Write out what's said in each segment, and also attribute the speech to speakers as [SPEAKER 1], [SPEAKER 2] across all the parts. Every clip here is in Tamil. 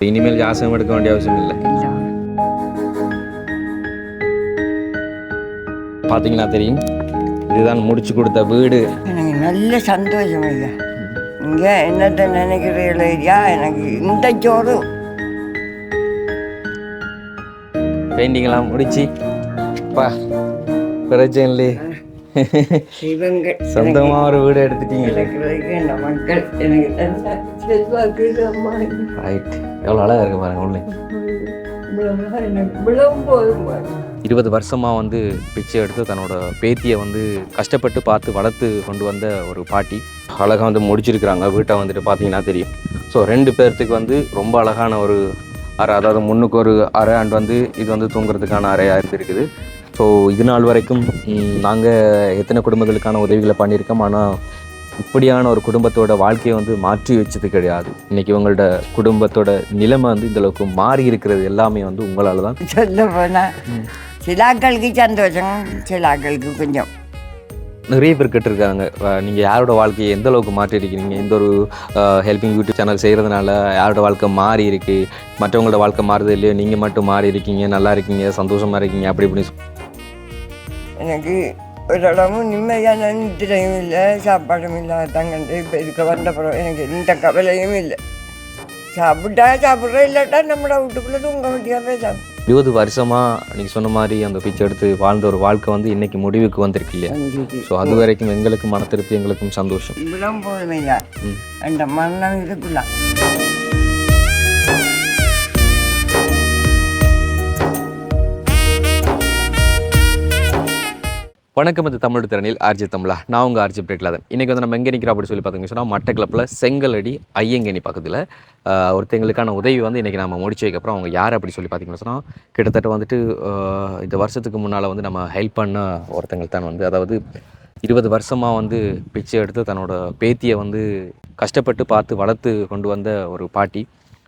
[SPEAKER 1] இனிமேல் ஜாசகம் எடுக்க வேண்டிய அவசியம் இல்லை. பார்த்தீங்கன்னா தெரியும், இதுதான் முடிச்சு கொடுத்த வீடு.
[SPEAKER 2] எனக்கு நல்ல சந்தோஷம் ஐயா. இங்கே என்னத்தை நினைக்கிறீங்களோ ஐயா, எனக்கு இந்த சோறு
[SPEAKER 1] பெயிண்டிங்லாம் முடிச்சு பா பிரச்சனை இல்லையே. சொந்தமா ஒரு வீடு எடுத்துட்டீங்க.
[SPEAKER 2] மக்கள் எனக்கு
[SPEAKER 1] எவ்வளோ அழகா இருக்கு பாருங்க. உள்ள 20 வருஷமா வந்து பிச்சை எடுத்து தன்னோட பேத்தியை வந்து கஷ்டப்பட்டு பார்த்து வளர்த்து கொண்டு வந்த ஒரு பாட்டி அழகாக வந்து முடிச்சிருக்கிறாங்க. வீட்டை வந்துட்டு பார்த்தீங்கன்னா தெரியும். ஸோ 2 பேர்த்துக்கு வந்து ரொம்ப அழகான ஒரு அறை, அதாவது முன்னுக்கு ஒரு அறை அண்ட் வந்து இது வந்து தூங்குறதுக்கான அறையாக இருந்திருக்குது. ஸோ இது நாள் வரைக்கும் நாங்கள் எத்தனை குடும்பங்களுக்கான உதவிகளை பண்ணியிருக்கோம். ஆனால் இப்படியான ஒரு குடும்பத்தோட வாழ்க்கையை வந்து மாற்றி வச்சது கிடையாது. இன்றைக்கி உங்களோட குடும்பத்தோட நிலைமை வந்து இந்தளவுக்கு மாறி இருக்கிறது எல்லாமே வந்து உங்களால் தான்.
[SPEAKER 2] சொல்ல போனால் சில ஆட்களுக்கு சந்தோஷம், சில ஆட்களுக்கு கொஞ்சம்.
[SPEAKER 1] நிறைய பேர் கேட்டிருக்காங்க, நீங்கள் யாரோட வாழ்க்கையை எந்த அளவுக்கு மாற்றிருக்கிறீங்க, இந்த ஒரு ஹெல்பிங் யூடியூப் சேனல் செய்கிறதுனால யாரோட வாழ்க்கை மாறி இருக்கு, மற்றவங்களோட வாழ்க்கை மாறுது இல்லையோ, நீங்கள் மட்டும் மாறி இருக்கீங்க, நல்லா இருக்கீங்க, சந்தோஷமாக இருக்கீங்க, அப்படி இப்படின்னு. எனக்கு
[SPEAKER 2] ஒரு இடமும் நிம்மதியான நித்திரையும் இல்லை, சாப்பாடும் இல்லை. தங்கண்டு இப்போ இதுக்கு வந்தப்புறம் எனக்கு எந்த கவலையும் இல்லை. சாப்பிட்டா சாப்பிட்றோம், இல்லாட்டா நம்மளை வீட்டுக்குள்ளே தூங்க வேண்டியாக பேசாம
[SPEAKER 1] 20 வருஷமாக நீங்கள் சொன்ன மாதிரி அந்த பிச்சை எடுத்து வாழ்ந்த ஒரு வாழ்க்கை வந்து இன்றைக்கி முடிவுக்கு வந்திருக்கு இல்லையா? ஸோ அது வரைக்கும் எங்களுக்கும் மன திருப்தி, எங்களுக்கும் சந்தோஷம்.
[SPEAKER 2] இப்படிலாம் போதுமையா அந்த மரணம் இருக்கலாம்.
[SPEAKER 1] வணக்கம், இது தமிழ் திறனில் ஆர்ஜி தமிழா. நான் உங்கள் ஆர்ஜி பிரேக்லாதன். இன்றைக்கி வந்து நம்ம எங்கே நிற்கிறோம் அப்படி சொல்லி பார்த்தீங்கன்னு சொன்னால், மட்டக்களப்பில் செங்கலடி ஐயங்கேணி பக்கத்தில் ஒருத்தங்களுக்கான உதவி வந்து இன்றைக்கி நம்ம முடிச்சு வைக்கப்புறம் அவங்க யார் அப்படி சொல்லி பார்த்தீங்கன்னு சொன்னால், கிட்டத்தட்ட வந்துட்டு இந்த வருஷத்துக்கு முன்னால் வந்து நம்ம ஹெல்ப் பண்ண ஒருத்தங்களுக்கு தான் வந்து, அதாவது 20 வருஷமாக வந்து பிச்சை எடுத்து தன்னோட பேத்தியை வந்து கஷ்டப்பட்டு பார்த்து வளர்த்து கொண்டு வந்த ஒரு பாட்டி.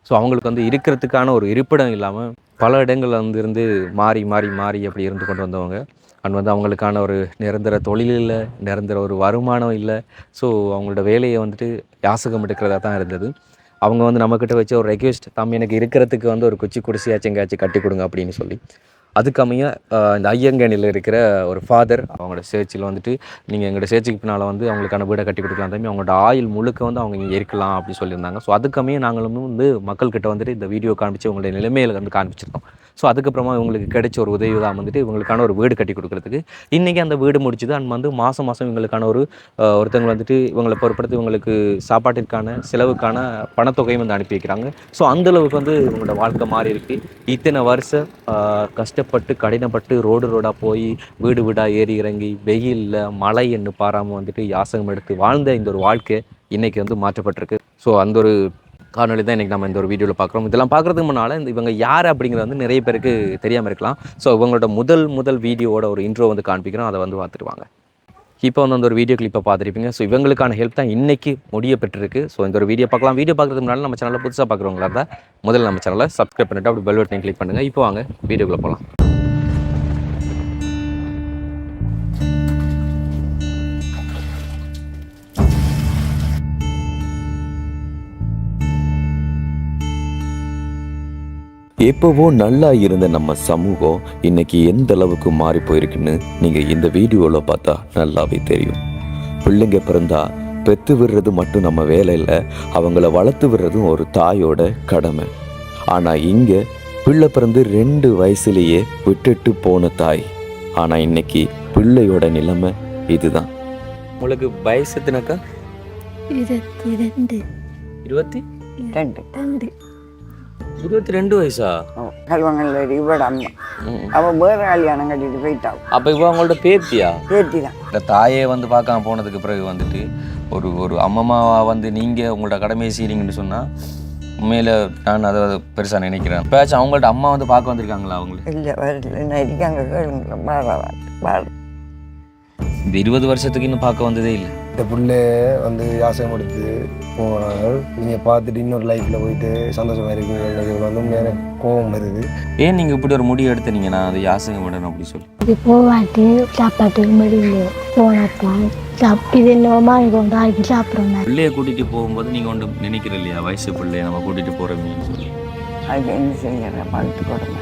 [SPEAKER 1] ஸோ அவங்களுக்கு வந்து இருக்கிறதுக்கான ஒரு இருப்பிடம் இல்லாமல் பல இடங்கள் வந்து இருந்து மாறி மாறி மாறி அப்படி இருந்து கொண்டு வந்தவங்க. அண்ட் வந்து அவங்களுக்கான ஒரு நிரந்தர தொழில் இல்லை, நிரந்தர ஒரு வருமானம் இல்லை. ஸோ அவங்களோட வேலையை வந்துட்டு யாசகம் எடுக்கிறதா தான் இருந்தது. அவங்க வந்து நம்மக்கிட்ட வச்ச ஒரு ரெக்வெஸ்ட், எனக்கு இருக்கிறதுக்கு வந்து ஒரு குச்சி குடிசையாச்சும் எங்கேயாச்சும் கட்டி கொடுங்க அப்படின்னு சொல்லி. அதுக்கமைய இந்த ஐயங்கேணியில் இருக்கிற ஒரு ஃபாதர் அவங்களோட சேர்ச்சில் வந்துட்டு, நீங்கள் எங்களோட சேர்ச்சிக்கு பின்னால் வந்து அவங்களுக்கான வீடை கட்டி கொடுக்கலாம் தம்பி, அவங்களோட ஆயுள் முழுக்க வந்து அவங்க இங்கே இருக்கலாம் அப்படின்னு சொல்லியிருந்தாங்க. ஸோ அதுக்கமைய நாங்களும் வந்து மக்கள்கிட்ட வந்துட்டு இந்த வீடியோ காமிச்சு அவங்களுடைய நிலைமையில் வந்து காமிச்சிருந்தோம். ஸோ அதுக்கப்புறமா இவங்களுக்கு கிடைச்ச ஒரு உதவி தான் வந்துட்டு இவங்களுக்கான ஒரு வீடு கட்டி கொடுக்குறதுக்கு. இன்றைக்கி அந்த வீடு முடிச்சுது. அண்ட் வந்து மாதம் இவங்களுக்கான ஒருத்தவங்க வந்துட்டு இவங்களை பொறுப்படுத்தி இவங்களுக்கு சாப்பாட்டிற்கான செலவுக்கான பணத்தொகையும் வந்து அனுப்பி வைக்கிறாங்க. ஸோ அந்தளவுக்கு வந்து இவங்களோட வாழ்க்கை மாறி இருக்குது. இத்தனை வருஷம் கஷ்டப்பட்டு கடினப்பட்டு ரோடாக போய் வீடு வீடாக ஏறி இறங்கி வெயிலில் மழை என்று பாராமல் வந்துட்டு யாசகம் எடுத்து வாழ்ந்த இந்த ஒரு வாழ்க்கை இன்றைக்கி வந்து மாற்றப்பட்டிருக்கு. ஸோ அந்த ஒரு காணொலி தான் இன்றைக்கி நம்ம இந்த ஒரு வீடியோவில் பார்க்குறோம். இதெல்லாம் பார்க்குறதுக்கு முன்னால் இவங்க யார் அப்படிங்கிறது வந்து நிறைய பேருக்கு தெரியாமல் இருக்கலாம். ஸோ இவங்களோட முதல் வீடியோவோட ஒரு இன்ட்ரோ வந்து காண்பிக்கிறோம், அதை வந்து பார்த்துருவாங்க. இப்போ வந்து அந்த ஒரு வீடியோ கிளிப்பை பார்த்துருப்பீங்க. ஸோ இவங்களுக்கான ஹெல்ப் தான் இன்றைக்கி முடிய பெற்றிருக்கு. ஸோ இந்த ஒரு வீடியோ பார்க்கலாம். வீடியோ பார்க்குறதுக்கு முன்னால் நம்ம சேனலில் புதுசாக பார்க்குறவங்களா இருந்தால் முதல்ல நம்ம சேனலை சப்ஸ்கிரைப் பண்ணிவிட்டு அப்படி பெல் பட்டனை கிளிக் பண்ணுங்கள். இப்போ வாங்க வீடியோக்குள்ளே போகலாம்.
[SPEAKER 3] எப்போவோ நல்லா இருந்த நம்ம சமூகம் இன்னைக்கு எந்த அளவுக்கு மாறி போயிருக்குன்னு நீங்கள் இந்த வீடியோவில் பார்த்தா நல்லாவே தெரியும். பிள்ளைங்க பிறந்தா பெற்று விடுறது மட்டும் நம்ம வேலை இல்லை, அவங்கள வளர்த்து விடுறதும் ஒரு தாயோட கடமை. ஆனால் இங்கே பிள்ளை பிறந்து 2 வயசுலேயே விட்டுட்டு போன தாய். ஆனால் இன்னைக்கு பிள்ளையோட நிலைமை இதுதான்.
[SPEAKER 1] உங்களுக்கு வயசு எத்தனைக்கா? 22 வயசா?
[SPEAKER 2] கல்வங்கள் இவட அம்மா அவள் வேறு கல்யாணம் கட்டிட்டு போயிட்டாள்.
[SPEAKER 1] அப்போ இவ அவங்களோட பேத்தியா?
[SPEAKER 2] பேத்தி தான்.
[SPEAKER 1] இந்த தாயே வந்து பார்க்காம போனதுக்கு பிறகு வந்துட்டு ஒரு அம்மம்மாவா வந்து நீங்கள் உங்களோட கடமையை செய்கிறீங்கன்னு சொன்னால் உண்மையில் நான் அதை பெருசாக நினைக்கிறேன். இப்போயாச்சும் அவங்கள்ட்ட அம்மா வந்து பார்க்க வந்திருக்காங்களா? அவங்களுக்கு
[SPEAKER 2] இல்லை வரல, நான் இருக்காங்க கேளுங்க.
[SPEAKER 1] இந்த 20 வருஷத்துக்கு இன்னும் பார்க்க வந்ததே இல்லை.
[SPEAKER 4] இந்த பிள்ளை வந்து யாசகம் எடுத்து போனாங்க. நீங்கள் பார்த்துட்டு இன்னொரு லைஃப்பில் போயிட்டு சந்தோஷமாக இருக்கீங்க வந்து உண்மையான கோபம் வருது.
[SPEAKER 1] ஏன் நீங்கள் இப்படி ஒரு முடிவு எடுத்தீங்க நான் அது யாசகம் விடணும் அப்படி சொல்லி?
[SPEAKER 5] இது போவாட்டி சாப்பாட்டுக்கு முடியல போனத்தான் இது என்னமா கொண்டு ஆக்கி சாப்பிட்றோம்.
[SPEAKER 1] பிள்ளைய கூட்டிகிட்டு போகும்போது நீங்கள் ஒன்று நினைக்கிற இல்லையா, வயசு பிள்ளைய நம்ம கூட்டிகிட்டு போகிறோமேன்னு சொல்லி?
[SPEAKER 2] அதுக்கு என்ன செய்யற பார்த்து கொடுங்க.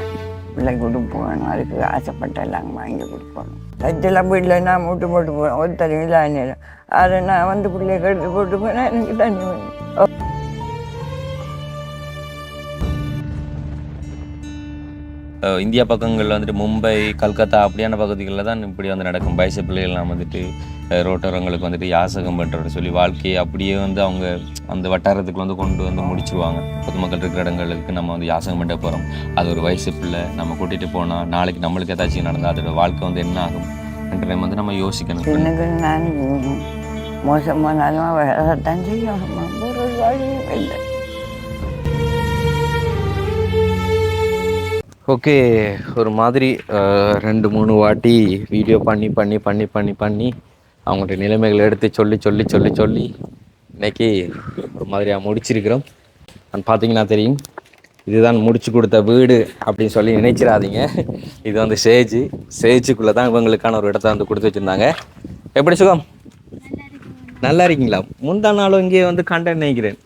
[SPEAKER 2] பிள்ளைக்கு உடுப்பு வேணும், அதுக்கு ஆசைப்பட்ட எல்லாம் வாங்கி கொடுக்கணும். தச்செல்லாம் வீட்டில் நான் மூட்டு போட்டு போவேன், ஒருத்தரையும் இல்லை. அதை நான் வந்து பிள்ளைய கெடுத்து போட்டு போனால் எனக்கு தண்ணி வேணும்.
[SPEAKER 1] இந்தியா பக்கங்களில் வந்துட்டு மும்பை, கல்கத்தா அப்படியான பகுதிகளில் தான் இப்படி வந்து நடக்கும். வயசு பிள்ளைகள்லாம் வந்துட்டு ரோட்டோரங்களுக்கு வந்துட்டு யாசகம் பண்ணுறன்னு சொல்லி வாழ்க்கையை அப்படியே வந்து அவங்க அந்த வட்டாரத்துக்கு வந்து கொண்டு வந்து முடிச்சிருவாங்க. பொதுமக்கள் இருக்கிற இடங்களுக்கு நம்ம வந்து யாசகம் பண்ண போகிறோம், அது ஒரு வயசு பிள்ளை நம்ம கூட்டிகிட்டு போனால் நாளைக்கு நம்மளுக்கு ஏதாச்சும் நடந்தால் அதோட வாழ்க்கை வந்து என்ன ஆகும் என்ற வந்து நம்ம யோசிக்கணும்.
[SPEAKER 2] எனக்கு நான் மோசமானாலும் அதைத்தான் செய்யணும், ஒரு வழியும் இல்லை.
[SPEAKER 1] ஓகே, ஒரு மாதிரி 2-3 வாட்டி வீடியோ பண்ணி அவங்கள்ட்ட நிலைமைகளை எடுத்து சொல்லி இன்னைக்கு ஒரு மாதிரியாக முடிச்சிருக்கிறோம். நான் பார்த்தீங்கன்னா தெரியும், இதுதான் முடிச்சு கொடுத்த வீடு அப்படின்னு சொல்லி நினைச்சிடாதீங்க. இது வந்து சேஜுக்குள்ளே தான் இவங்களுக்கான ஒரு இடத்த வந்து கொடுத்து வச்சுருந்தாங்க. எப்படி சுகம்? நல்லா இருக்கீங்களா? முந்தா நாளும் இங்கே வந்து கண்டேன் நினைக்கிறேன்,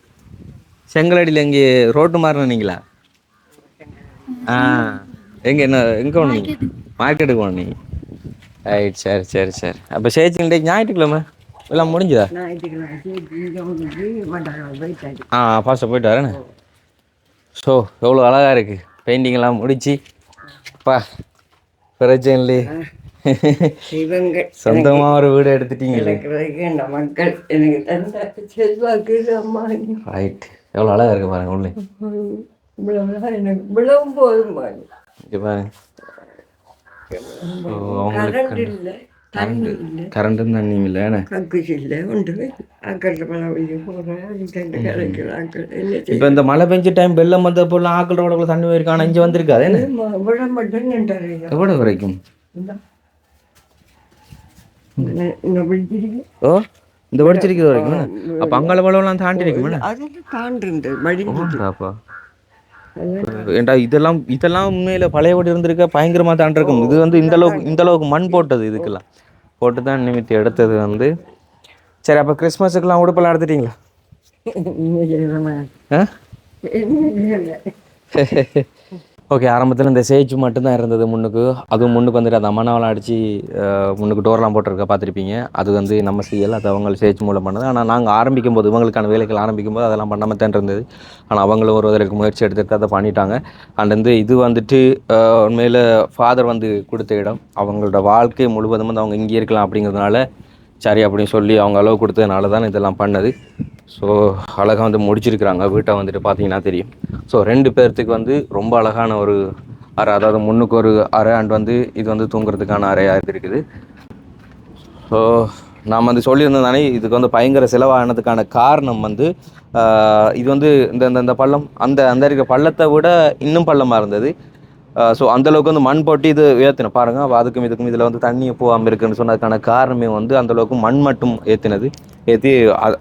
[SPEAKER 1] செங்கலடியில் இங்கே ரோட்டு மாறினீங்களா? எங்கே போனீங்க? மார்க்கெட்டுக்கு போனீங்க. ரைட், சரி. அப்போ சேச்சி இன்றைக்கு ஞாயிற்றுக்கிழமை எல்லாம் முடிஞ்சுதா? ஃபாஸ்ட்டாக போயிட்டு வரேண்ணே. ஸோ எவ்வளோ அழகாக இருக்குது, பெயிண்டிங்கெல்லாம் முடிச்சு பா பிரச்சனை சொந்தமாக ஒரு வீடு எடுத்துட்டீங்களே.
[SPEAKER 2] மக்கள் எனக்கு தந்த செல்வாக்கு அம்மா.
[SPEAKER 1] ரைட், எவ்வளோ அழகாக இருக்குது பாருங்க உள்ளே.
[SPEAKER 2] எனக்கு விளவும் போதும்
[SPEAKER 1] பாருங்க.
[SPEAKER 2] கரண்ட் இல்லை, தண்ணி இல்லை,
[SPEAKER 1] கரண்ட்டும் தண்ணியும் இல்லை,
[SPEAKER 2] கக்குச்சி இல்லை, ஒன்றுமே ஆக்கள் பல வழியை போகிறேன் கரைக்கிறாங்க.
[SPEAKER 1] இப்போ இந்த மழை பெஞ்ச டைம் வெள்ளம் வந்த போல ஆக்கள் ரோடுக்குள்ள தண்ணி போயிருக்கான இங்கே வந்திருக்காது.
[SPEAKER 2] விட மட்டும் நின்றாரு.
[SPEAKER 1] எவ்வளோ வரைக்கும்? ஓ, இந்த படிச்சிருக்கிறது வரைக்கும். அப்போ அங்காள பழம்லாம் தாண்டி இருக்குமே.
[SPEAKER 2] அதெல்லாம் தாண்டிருந்து வடிப்பாப்பா.
[SPEAKER 1] ஏண்டா இதெல்லாம் உண்மையில பழையபடி இருந்திருக்க பயங்கரமாக தாண்டி இருக்கும். இது வந்து இந்த அளவுக்கு மண் போட்டது, இதுக்கெல்லாம் போட்டு தான் நிமித்தி எடுத்தது வந்து. சரி, அப்போ கிறிஸ்மஸுக்கெல்லாம் உடுப்பெல்லாம் எடுத்துட்டீங்களா? ஓகே, ஆரம்பத்தில் இந்த சேஜ் மட்டும்தான் இருந்தது முன்னுக்கு. அதுவும் முன்னுக்கு வந்துட்டு அந்த அம்மனாவெல்லாம் அடித்து முன்னுக்கு டோர்லாம் போட்டிருக்க பார்த்துருப்பீங்க. அது வந்து நம்ம செய்யலை, அது அவங்க சேஜ் மூலம் பண்ணது. ஆனால் நாங்கள் ஆரம்பிக்கும் போது, இவங்களுக்கான வேலைகள் ஆரம்பிக்கும் போது அதெல்லாம் பண்ணாமல் தான் இருந்தது. ஆனால் அவங்களும் ஒரு இதற்கு முயற்சி எடுத்துட்டு அதை பண்ணிட்டாங்க. அண்ட் வந்து இது வந்துட்டு உண்மையில் ஃபாதர் வந்து கொடுத்த இடம், அவங்களோட வாழ்க்கை முழுவதும் வந்து அவங்க இங்கே இருக்கலாம் அப்படிங்கிறதுனால சரி அப்படின்னு சொல்லி அவங்க அளவு கொடுத்ததுனால தான் இதெல்லாம் பண்ணது. ஸோ அழகாக வந்து முடிச்சிருக்கிறாங்க வீட்டை வந்துட்டு பார்த்தீங்கன்னா தெரியும். ஸோ 2 பேர்த்துக்கு வந்து ரொம்ப அழகான ஒரு அறை, அதாவது முன்னுக்கு ஒரு அறை அண்ட் வந்து இது வந்து தூங்குறதுக்கான அறையாக இருக்குது. ஸோ நாம் வந்து சொல்லியிருந்தோம் தானே, இதுக்கு வந்து பயங்கர செலவானதுக்கான காரணம் வந்து இது வந்து இந்த பள்ளம் அந்த இருக்க பள்ளத்தை விட இன்னும் பள்ளமாக இருந்தது. ஸோ அந்தளவுக்கு வந்து மண் போட்டு இது ஏற்றின பாருங்கள். அப்போ அதுக்கும் இதுக்கும் இதில் வந்து தண்ணி போகாமல் இருக்குன்னு சொன்னதுக்கான காரணமே வந்து அந்தளவுக்கு மண் மட்டும் ஏற்றி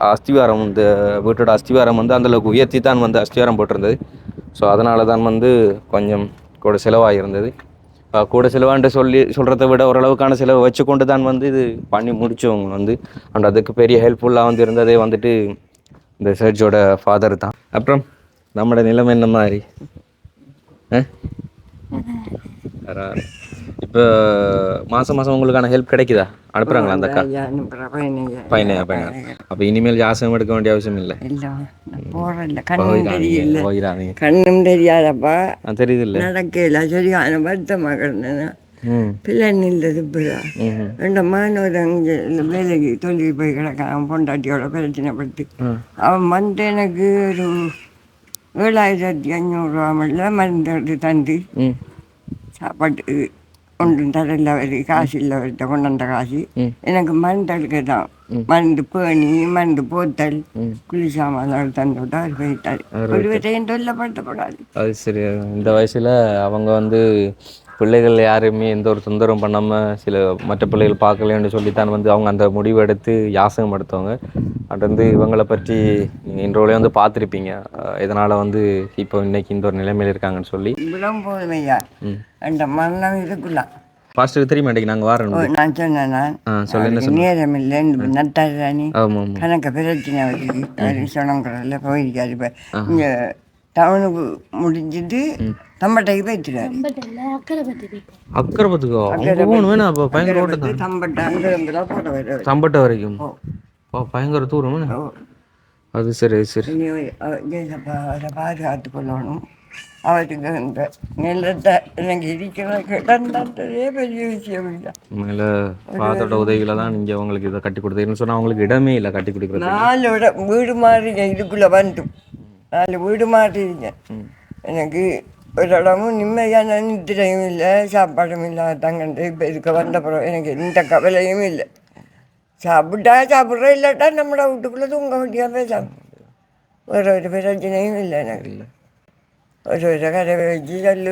[SPEAKER 1] அஸ்திவாரம், இந்த வீட்டோட அஸ்திவாரம் வந்து அந்தளவுக்கு உயர்த்தி தான் வந்து அஸ்திவாரம் போட்டிருந்தது. ஸோ அதனால தான் வந்து கொஞ்சம் கூட செலவாக இருந்தது. கூட செலவான்ட்டு சொல்கிறத விட ஓரளவுக்கான செலவு வச்சு கொண்டு தான் வந்து இது பண்ணி முடித்தவங்க வந்து. அண்ட் அதுக்கு பெரிய ஹெல்ப்ஃபுல்லாக வந்து இருந்ததே வந்துட்டு இந்த சர்ச்சோட ஃபாதர் தான். அப்புறம் நம்மளோட நிலைமை என்ன மாதிரி? இப்போ மாதம் உங்களுக்கான ஹெல்ப் கிடைக்குதா? அனுப்புகிறாங்களா அந்த அக்கா? பையனையா? அப்போ இனிமேல் ஜாசகம் எடுக்க வேண்டிய அவசியம் இல்லை.
[SPEAKER 2] கண்ணும் தெரியாதப்பா,
[SPEAKER 1] தெரியுது இல்லை,
[SPEAKER 2] நடக்கல, சரியான வருத்தமாக இருந்தேன். பிள்ளை நின்றது இப்போதான். 2 மாணவர் அங்கே வேலைக்கு தொழில் போய் கிடக்கான், பொண்டாட்டியோட பிரச்சனைப்பட்டு. அவன் வந்து எனக்கு ஒரு 7,500 ரூபா மருந்து தந்து சாப்பாட்டு ஒன்றும் தரல, வரி காசு இல்லை, வருத்த கொண்டு வந்த காசு எனக்கு மருந்தடுக்க தான். மருந்து பேணி, மருந்து போத்தல், குளிசாமான் தந்து விட்டா அவர் போயிட்டார். ஒரு விதையும் தொல்லப்படுத்தப்படாது.
[SPEAKER 1] அது சரி. இந்த வயசில் அவங்க வந்து பிள்ளைகள் யாருமே எந்த ஒரு தொந்தரவும் பண்ணாமல் சில மற்ற பிள்ளைகள் பார்க்கலன்னு சொல்லித்தான் வந்து அவங்க அந்த முடிவு எடுத்து யாசகம் எடுத்தவங்க. அது வந்து இவங்களை பற்றி நீங்கள் இன்றோலே வந்து பார்த்துருப்பீங்க, இதனால் வந்து இப்போ இன்னைக்கு இந்த ஒரு நிலைமையில் இருக்காங்கன்னு சொல்லி.
[SPEAKER 2] இவ்வளவு போதுமையா அந்த மரணம் இதுக்குலாம்
[SPEAKER 1] பாஸ்டருக்கு தெரியுமா இன்றைக்கு நாங்கள் வரோம்?
[SPEAKER 2] நான் சொன்னேன் நேரம் இல்லை, நட்டாரி கணக்க பிரச்சனை வச்சு சொன்னங்கிறதுல போயிருக்காரு. இப்போ இங்கே டவுனுக்கு முடிஞ்சிட்டு தம்பட்டைக்கு போயிட்டுறாரு.
[SPEAKER 1] அக்கரபத்துக்கோ அங்கே போகணுமே அப்போ பயங்கர ஓட்டம் தான்.
[SPEAKER 2] தம்பட்டை அங்கே போட வர
[SPEAKER 1] தம்பட்டை வரைக்கும் பயங்கர தூரம். அது சரி சரி.
[SPEAKER 2] அவரை பாதுகாத்து கொள்ளணும். அவருக்கு இந்த நிலத்தை எனக்கு இருக்கிற கிடந்தே பெரிய விஷயம் இல்லை.
[SPEAKER 1] மேலே பாத்தோட உதவியில தான் நீங்கள் உங்களுக்கு இதை கட்டி கொடுத்தீங்கன்னு சொன்னால் அவங்களுக்கு இடமே இல்லை கட்டி கொடுக்குறது.
[SPEAKER 2] 4 வீடு மாறிங்க, இதுக்குள்ளே வந்து 4 வீடு மாறிங்க. எனக்கு ஒரு இடமும் நிம்மதியான நித்திரையும் இல்லை, சாப்பாடும் இல்லை. தங்கண்டு இப்போ இருக்க வந்தப்புறம் எனக்கு எந்த கவலையும் இல்லை. சாப்பிட்டா சாப்பிட்றோம், இல்லாட்டா நம்மளோட வீட்டுக்குள்ளே தூங்க வேண்டியா பேசாம ஒரு பிரச்சனையும் இல்லை எனக்கு. ஒரு கரை வச்சு அள்ளு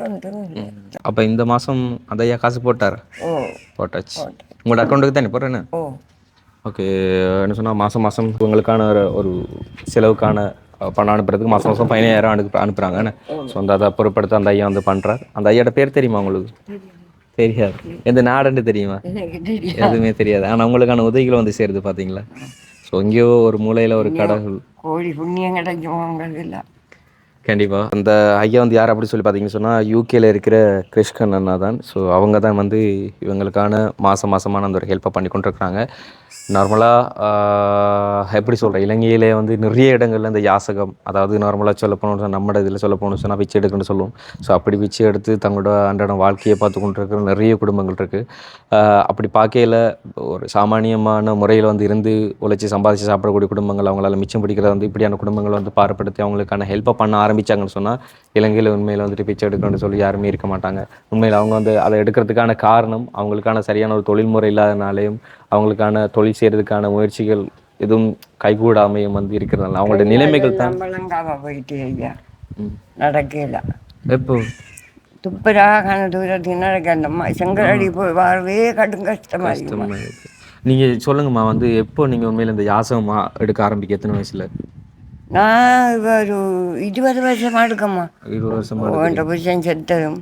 [SPEAKER 2] ஒன்றும் இல்லை.
[SPEAKER 1] அப்போ இந்த மாதம் அந்த ஐயா காசு போட்டார்? போட்டாச்சு. உங்களோட அக்கௌண்ட்டுக்கு தானே போடுறேன்னு? ஓகே. என்ன சொன்னால் மாதம் உங்களுக்கான ஒரு செலவுக்கான பணம் அனுப்புறதுக்கு மாதம் 15,000 அனுப்புகிறாங்க. ஸோ அதை பொருட்படுத்த அந்த ஐயா வந்து பண்ணுறார். அந்த ஐயாவோட பேர் தெரியுமா உங்களுக்கு? தெரியாது. எந்த நாடுன்னு தெரியுமா? எதுவுமே தெரியாது. ஆனால் உங்களுக்கான உதவிகளை வந்து சேருது பார்த்தீங்களா? ஸோ எங்கேயோ ஒரு மூலையில் ஒரு கடவுள்
[SPEAKER 2] கோடி புண்ணியம் கிடைக்கும் இல்லை.
[SPEAKER 1] கண்டிப்பாக. அந்த ஐயா வந்து யார் அப்படி சொல்லி பார்த்தீங்கன்னு சொன்னால் யூகேல இருக்கிற கிருஷ்ணன் அண்ணா தான். ஸோ அவங்க தான் வந்து இவங்களுக்கான மாதமான அந்த ஒரு ஹெல்ப்பை பண்ணி கொண்டிருக்கிறாங்க. நார்மலாக எப்படி சொல்கிறேன், இலங்கையிலே வந்து நிறைய இடங்கள்ல இந்த யாசகம், அதாவது நார்மலாக சொல்ல போகணும் நம்ம இதில் சொல்ல போகணும் சொன்னால் பிச்சை எடுக்கணும்னு சொல்லுவோம். ஸோ அப்படி பிச்சை எடுத்து தங்களோட அன்றாட வாழ்க்கையை பார்த்து கொண்டு இருக்கிற நிறைய குடும்பங்கள் இருக்குது. அப்படி பார்க்கையில் ஒரு சாமானியமான முறையில் வந்து இருந்து உழைச்சி சம்பாதிச்சு சாப்பிடக்கூடிய குடும்பங்கள், அவங்களால மிச்சம் பிடிக்கிறத வந்து இப்படியான குடும்பங்களை வந்து பாரப்படுத்தி அவங்களுக்கான ஹெல்ப்பை பண்ண ஆரம்பித்தாங்கன்னு சொன்னால் இலங்கையில் உண்மையில் வந்துட்டு பிச்சை எடுக்கணும்னு சொல்லி யாருமே இருக்க மாட்டாங்க. உண்மையில் அவங்க வந்து அதை எடுக்கிறதுக்கான காரணம் அவங்களுக்கான சரியான ஒரு தொழில்முறை இல்லாதனாலேயும் அவங்களுக்கான தொழில் செய்கிறதுக்கான முயற்சிகள் எதுவும் கைகூடாமையும் வந்து இருக்கிறதுனால அவங்களோட நிலைமைகள் தான்.
[SPEAKER 2] போயிட்டு ஐயா நடக்கல.
[SPEAKER 1] எப்போ
[SPEAKER 2] துப்புராக தூரத்துக்கு நடக்க செங்கலடி போய் வரவே கடும் கஷ்டமாக.
[SPEAKER 1] நீங்கள் சொல்லுங்கம்மா, வந்து எப்போ நீங்கள் உண்மையில் இந்த யாசகமா எடுக்க ஆரம்பிக்க எத்தனை வயசில்?
[SPEAKER 2] நான் ஒரு 20 வருஷமா எடுக்கம்மா.
[SPEAKER 1] 20 வருஷமா?
[SPEAKER 2] என் புருஷன் செத்ததும்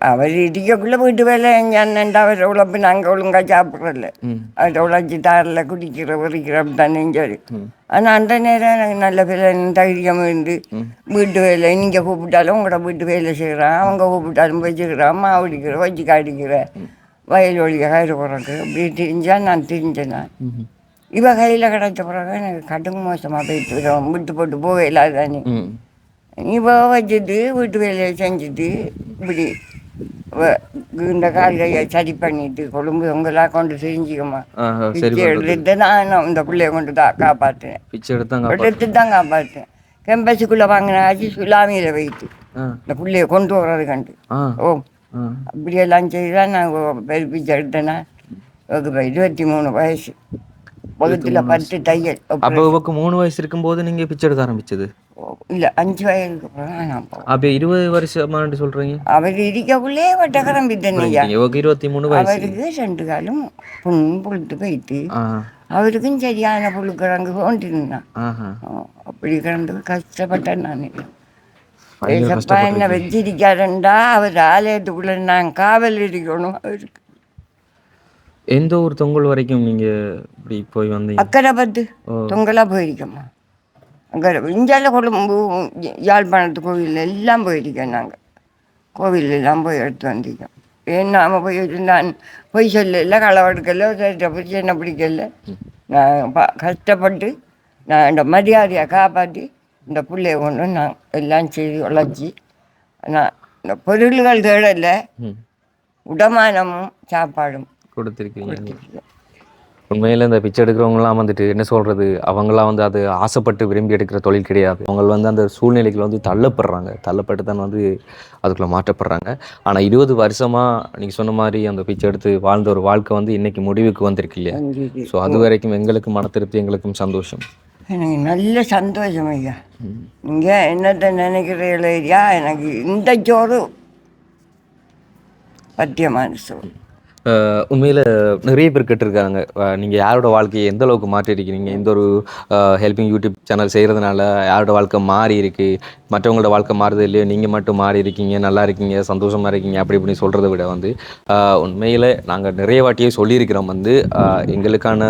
[SPEAKER 2] அவர் இடிக்கக்குள்ளே வீட்டு வேலை எங்கள் அண்ணன்டா அவர் உழப்பு நாங்கள் ஒழுங்காக சாப்பிட்றதில்ல. அவர் உழைச்சி தாரில் குடிக்கிற உரிக்கிற தானே சரி. ஆனால் அந்த நேரம் எனக்கு நல்ல வேலை தைரியம் இருந்து வீட்டு வேலை நீங்கள் கூப்பிட்டாலும் உங்களோட வீட்டு வேலை செய்கிறான், அவங்க கூப்பிட்டாலும் வச்சுக்கிறான், மாவடிக்கிற வச்சு காடிக்கிற வயல் ஒழிய கயிறு போகிறக்கு இப்படி தெரிஞ்சா நான் தெரிஞ்சேன். இவ கையில் கிடைச்ச பிறகு எனக்கு கடும் மோசமாக போயிட்டு விட்டு போட்டு போக இல்லாதானே. இவ வச்சுட்டு வீட்டு வேலையை செஞ்சுட்டு இப்படி இந்த கால்கையை சரி பண்ணிட்டு கொழும்பு உங்களாம் கொண்டு செஞ்சுக்கம்மா பிச்சை எடுத்து நான் இந்த பிள்ளைய கொண்டு தான் காப்பாற்றுவேன். எடுத்து தான் காப்பாற்றுவேன். கெம்பஸுக்குள்ளே வாங்கின ஆச்சு சுலாமியில் வைத்து இந்த பிள்ளைய கொண்டு வர்றது கண்டு அப்படியெல்லாம் செய்தான் நான் பிச்சை எடுத்தேன்னா. 23 வயசு, வகுத்தில் 10 தையல்.
[SPEAKER 1] அப்போ 3 வயசு இருக்கும்போது நீங்கள் பிச்சை எடுக்க ஆரம்பிச்சது?
[SPEAKER 2] இல்லை 5 வயதுக்கு அப்புறம் நான் போவேன்.
[SPEAKER 1] அப்போ 20 வருஷமானு சொல்கிறீங்க?
[SPEAKER 2] அவர் இருக்கக்குள்ளே வட்டக்கரம் பித்தனையா.
[SPEAKER 1] 23 வயசு.
[SPEAKER 2] அவருக்கு 2 காலும் புழுத்து போயிட்டு அவருக்கும் சரியான புழுக்கிழங்கு கொண்டிருந்தான். அப்படி கிடந்து கஷ்டப்பட்டேன் நான். பேசப்பா என்ன வச்சிருக்காருண்டா அவர் ஆலயத்துக்குள்ளே நான் காவல் இருக்கணும். அவருக்கு
[SPEAKER 1] எந்த ஊர் தொங்கல் வரைக்கும் நீங்கள் இப்படி போய் வந்தீங்க?
[SPEAKER 2] அக்கரைப்பத்து தொங்கலாக போயிருக்கோம்மா. அக்கறை இஞ்சால கொழும்பு யாழ்ப்பாணத்து கோவில் எல்லாம் போயிருக்கேன். நாங்கள் கோவில் எல்லாம் போய் எடுத்து வந்திருக்கோம். ஏன்னா போய் நான் பொய் சொல்லல, களவெடுக்கல, பிரச்சனை பிடிக்கல. நான் கஷ்டப்பட்டு நான் இந்த மரியாதையை காப்பாற்றி இந்த பிள்ளைய கொண்டு நான் எல்லாம் செய்து உழைச்சி நான் இந்த பொருள்கள் தேடலை, உடமானமும் சாப்பாடும்
[SPEAKER 1] கொடுத்துருக்கீங்க. உண்மையில் இந்த பிச்சை எடுக்கிறவங்களாம் வந்துட்டு என்ன சொல்கிறது, அவங்களாம் வந்து அது ஆசைப்பட்டு விரும்பி எடுக்கிற தொழில் கிடையாது. அவங்க வந்து அந்த சூழ்நிலைகள் வந்து தள்ளப்பட்டு தான் வந்து அதுக்குள்ளே மாற்றப்படுறாங்க. ஆனால் 20 வருஷமாக நீங்கள் சொன்ன மாதிரி அந்த பிச்சை எடுத்து வாழ்ந்த ஒரு வாழ்க்கை வந்து இன்றைக்கி முடிவுக்கு வந்திருக்கு இல்லையா? ஸோ அது வரைக்கும் எங்களுக்கும் மன திருப்தி, எங்களுக்கும் சந்தோஷம்.
[SPEAKER 2] எனக்கு நல்ல சந்தோஷம் ஐயா. நீங்கள் என்னத்தை நினைக்கிறீங்களோ ஐயா, எனக்கு இந்த சோறு பத்தியமான சோறு.
[SPEAKER 1] உண்மையில் நிறைய பேர் கேட்டிருக்காங்க, நீங்கள் யாரோட வாழ்க்கையை எந்த அளவுக்கு மாற்றிருக்கிறீங்க, இந்த ஒரு ஹெல்பிங் யூடியூப் சேனல் செய்கிறதுனால யாரோட வாழ்க்கை மாறி இருக்குது, மற்றவங்களோட வாழ்க்கை மாறுது இல்லையோ, நீங்கள் மட்டும் மாறி இருக்கீங்க, நல்லா இருக்கீங்க, சந்தோஷமாக இருக்கீங்க அப்படி இப்படி சொல்கிறத விட வந்து உண்மையில் நாங்கள் நிறைய வாட்டியே சொல்லியிருக்கிறோம் வந்து எங்களுக்கான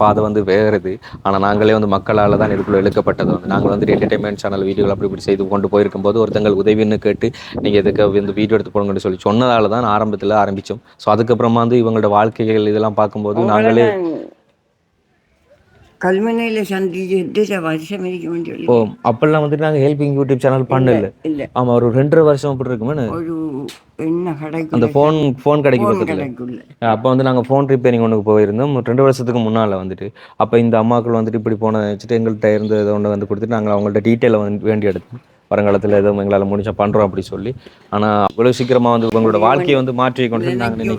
[SPEAKER 1] பாதை வந்து வேறுது. ஆனால் நாங்களே வந்து மக்களால் தான் இதுக்குள்ளே இழுக்கப்பட்டது. வந்து நாங்கள் வந்து என்டர்டைன்மெண்ட் சேனல் வீடியோவில் அப்படி இப்படி செய்து கொண்டு போயிருக்கும்போது ஒருத்தங்கள் உதவின்னு கேட்டு நீங்கள் எதுக்கு இந்த வீடியோ எடுத்து போடுங்கன்னு சொல்லி சொன்னதால தான் ஆரம்பத்தில் ஆரம்பித்தோம். ஸோ அதுக்கப்புறமா வந்து இவங்களோட வாழ்க்கைகள் இதெல்லாம் பார்க்கும்போது நாங்களே
[SPEAKER 2] கல்முனையில் சந்திச்சு வருஷம் இருக்க வேண்டிய
[SPEAKER 1] இப்போ அப்பெல்லாம் வந்துட்டு நாங்கள் ஹெல்பிங் யூடியூப் சேனல் பண்ணல.
[SPEAKER 2] இல்லை
[SPEAKER 1] ஆமாம், ஒரு 2.5 வருஷம் அப்படி இருக்குமே
[SPEAKER 2] ஒரு என்ன கடைக்கு
[SPEAKER 1] அந்த ஃபோன் கடைக்கு பக்கத்தில்.
[SPEAKER 2] கடைக்குள்ள
[SPEAKER 1] அப்போ வந்து நாங்கள் ஃபோன் ரிப்பேரிங் ஒன்றுக்கு போயிருந்தோம் 2 வருஷத்துக்கு முன்னால் வந்துட்டு. அப்போ இந்த அம்மாக்கள் வந்துட்டு இப்படி போன வச்சுட்டு எங்கள்கிட்ட இருந்து இதை ஒன்று வந்து கொடுத்துட்டு நாங்கள் அவங்கள்ட்ட டீட்டெயிலை வந்து வேண்டி எடுத்தோம். வருங்காலத்தில் எதுவும் எங்களால் முடிஞ்சா பண்ணுறோம் அப்படி சொல்லி. ஆனால் அவ்வளோ சீக்கிரமாக வந்து உங்களோட வாழ்க்கையை வந்து மாற்றி கொண்டு நாங்கள்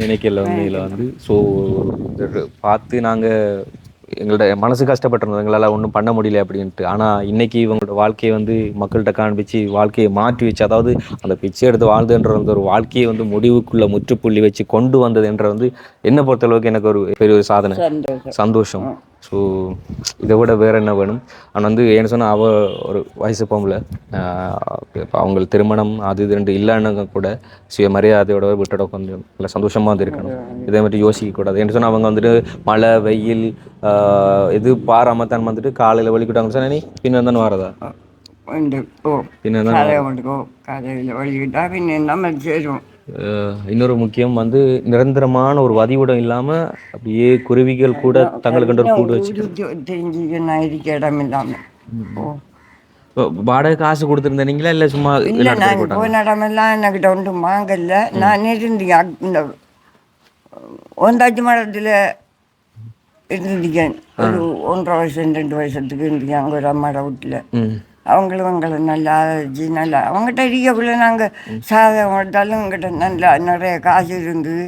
[SPEAKER 1] நினைக்கல உண்மையில் வந்து. ஸோ பார்த்து நாங்கள் எங்களோட மனசு கஷ்டப்பட்டிருந்தோம், எங்களால் ஒன்றும் பண்ண முடியல அப்படின்ட்டு. ஆனால் இன்றைக்கி இவங்களோட வாழ்க்கையை வந்து மக்கள்கிட்ட காண்பிச்சு வாழ்க்கையை மாற்றி வச்சு, அதாவது அந்த பிச்சை எடுத்து வாழ்ந்துன்ற வந்து ஒரு வாழ்க்கையை வந்து முடிவுக்குள்ளே முற்றுப்புள்ளி வச்சு கொண்டு வந்தது என்ற வந்து என்னை பொறுத்தளவுக்கு எனக்கு ஒரு பெரிய ஒரு சாதனை, சந்தோஷம். ஸோ இதை விட வேறு என்ன வேணும்? ஆனால் வந்து என்ன சொன்னால் அவள் ஒரு வயசு பொம்பளை, இப்போ அவங்க திருமணம் அது இது 2 இல்லைன்னு கூட சுயமரியாதையோட விட்டுட கொஞ்சம் நல்லா சந்தோஷமாக வந்து இருக்கணும். இதே மாதிரி யோசிக்கக்கூடாது. என்ன சொன்னால் அவங்க வந்துட்டு மழை வெயில் இது பாராம தான் வந்துட்டு காலையில் வலிக்கிட்டாங்க சார், நீ பின்ன தானே வரதா இன்னொரு முக்கியம் வந்து நிரந்தரமான ஒரு வதிவிடம் இல்லாமல் அப்படியே குருவிகள் கூட தங்களுக்கு ஒரு கூடு வச்சு
[SPEAKER 2] இடம் இல்லாம
[SPEAKER 1] வாடகை காசு கொடுத்துருந்தீங்களா இல்லை சும்மா
[SPEAKER 2] இல்லை? நாங்கள் போன இடமெல்லாம் என்கிட்ட ஒன்றும் வாங்கல. நான் இருந்தேன் இந்த ஒந்தாச்சி மடத்தில் இருந்துக்கேன் ஒரு 1.5 வருஷம் 2 வருஷத்துக்கு இருந்துக்கேன் அங்கே ஒரு அம்மாட வீட்டில். அவங்களை நல்லா அழைச்சி நல்லா அவங்ககிட்ட இருக்கக்குள்ள நாங்கள் சாதம் கொடுத்தாலும் எங்கிட்ட நல்லா நிறைய காசு இருந்தது.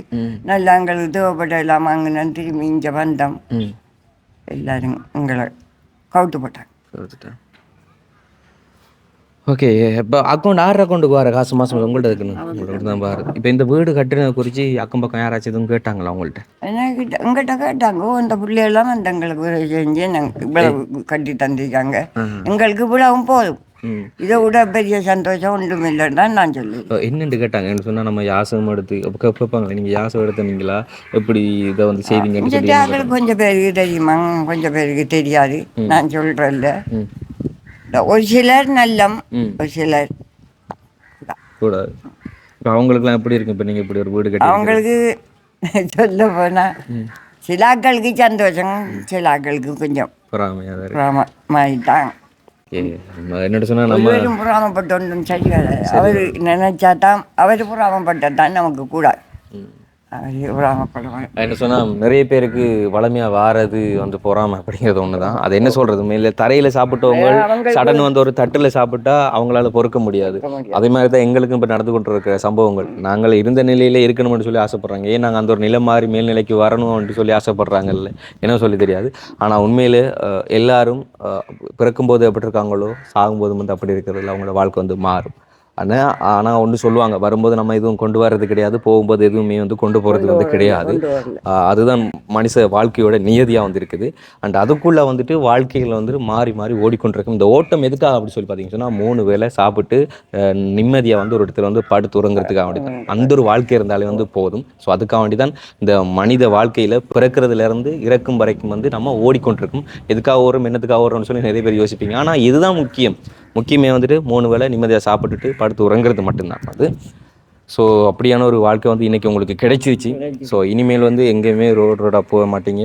[SPEAKER 2] நல்லா எங்களுக்கு தேவைப்பட்ட எல்லாம் வாங்கினேன். திரும்பி இங்கே வந்தோம், எல்லாரும் எங்களை கவுட்டு போட்டாங்க.
[SPEAKER 1] ஓகே, இப்போ அக்கௌண்ட்டுக்கு வர காசு மாதம் உங்கள்கிட்ட இருக்குன்னு தான் பாரு. இப்போ இந்த வீடு கட்டினதை குறித்து அக்கம் பக்கம் யாராச்சும் எதுவும் கேட்டாங்களா உங்கள்கிட்ட?
[SPEAKER 2] எங்கிட்ட கேட்டாங்க. அந்த பிள்ளையெல்லாம் வந்து எங்களுக்கு செஞ்சு நாங்கள் இவ்வளவு கட்டி தந்திருக்காங்க, எங்களுக்கு இவ்வளவும் போதும், இதை விட பெரிய சந்தோஷம் ஒன்றும் இல்லைன்னு தான் நான் சொல்லி.
[SPEAKER 1] என்னென்று கேட்டாங்க? என்ன சொன்னால் நம்ம யாசகம் எடுத்து கேட்பாங்களே, நீங்கள் யாசகம் எடுத்தீங்களா எப்படி இதை வந்து செய்வீங்கன்னு?
[SPEAKER 2] கொஞ்சம் பேருக்கு தெரியுமா, கொஞ்சம் பேருக்கு தெரியாது. நான் சொல்கிறேன்ல, ஒரு சிலர் நல்லம், ஒரு சிலர்
[SPEAKER 1] கூட. இப்போ அவங்களுக்குலாம் எப்படி இருக்கு? இப்போ நீங்கள் இப்படி ஒரு வீடு கட்டி
[SPEAKER 2] அவங்களுக்கு சொல்ல போனால் சில ஆட்களுக்கு சந்தோஷம், சில ஆட்களுக்கு கொஞ்சம் பொறாமைதான்.
[SPEAKER 1] என்னோட சொன்னால் நம்ம
[SPEAKER 2] பொறாமப்பட்டு ஒன்றும் சரியாது. அவர் நினைச்சா தான், அவர் பொறாமப்பட்டால் தான் நமக்கு கூடாது.
[SPEAKER 1] என்ன சொன்னால் நிறைய பேருக்கு வளமையாக வாரது வந்து பொறாமை அப்படிங்கிறது ஒன்று தான். அது என்ன சொல்கிறது, மேலே தரையில் சாப்பிட்டவங்க சடன் வந்து ஒரு தட்டில் சாப்பிட்டா அவங்களால பொறுக்க முடியாது. அதே மாதிரி தான் எங்களுக்கும் இப்போ நடந்து கொண்டு இருக்கிற சம்பவங்கள். நாங்கள் இருந்த நிலையிலே இருக்கணும்னு சொல்லி ஆசைப்பட்றாங்க. ஏன் நாங்கள் அந்த ஒரு நிலை மாறி மேல்நிலைக்கு வரணும்னு சொல்லி ஆசைப்பட்றாங்கல்ல, என்ன சொல்லி தெரியாது. ஆனால் உண்மையிலே எல்லாரும் பிறக்கும்போது எப்படி இருக்காங்களோ சாகும்போது வந்து அப்படி இருக்கிறதில்ல, அவங்களோட வாழ்க்கை வந்து மாறும். ஆனால் ஒன்று சொல்லுவாங்க, வரும்போது நம்ம எதுவும் கொண்டு வர்றது கிடையாது, போகும்போது எதுவுமே வந்து கொண்டு போகிறது வந்து கிடையாது. அதுதான் மனுஷ வாழ்க்கையோட நியதியாக வந்து இருக்குது. அண்ட் அதுக்குள்ளே வந்துட்டு வாழ்க்கைகள் வந்துட்டு மாறி மாறி ஓடிக்கொண்டிருக்கும். இந்த ஓட்டம் எதுக்காக அப்படி சொல்லி பார்த்தீங்கன்னு சொன்னால் 3 வேளை சாப்பிட்டு நிம்மதியாக வந்து ஒரு இடத்துல வந்து படுத்து உறங்கிறதுக்காக வேண்டி தான். அந்த ஒரு வாழ்க்கை இருந்தாலே வந்து போதும். ஸோ அதுக்காக வேண்டி தான் இந்த மனித வாழ்க்கையில் பிறக்கிறதுலேருந்து இறக்கும் வரைக்கும் வந்து நம்ம ஓடிக்கொண்டிருக்கும். எதுக்காக ஓடுறோம், என்னத்துக்காக ஓடுறோம்னு சொல்லி நிறைய பேர் யோசிப்பீங்க. ஆனால் இதுதான் முக்கியமே வந்துட்டு 3 வேளை நிம்மதியாக சாப்பிட்டுட்டு படுத்து உறங்குறது மட்டும்தான் அது. ஸோ அப்படியான ஒரு வாழ்க்கை வந்து இன்றைக்கி உங்களுக்கு கிடைச்சிருச்சு. ஸோ இனிமேல் வந்து எங்கேயுமே ரோடாக போக மாட்டீங்க,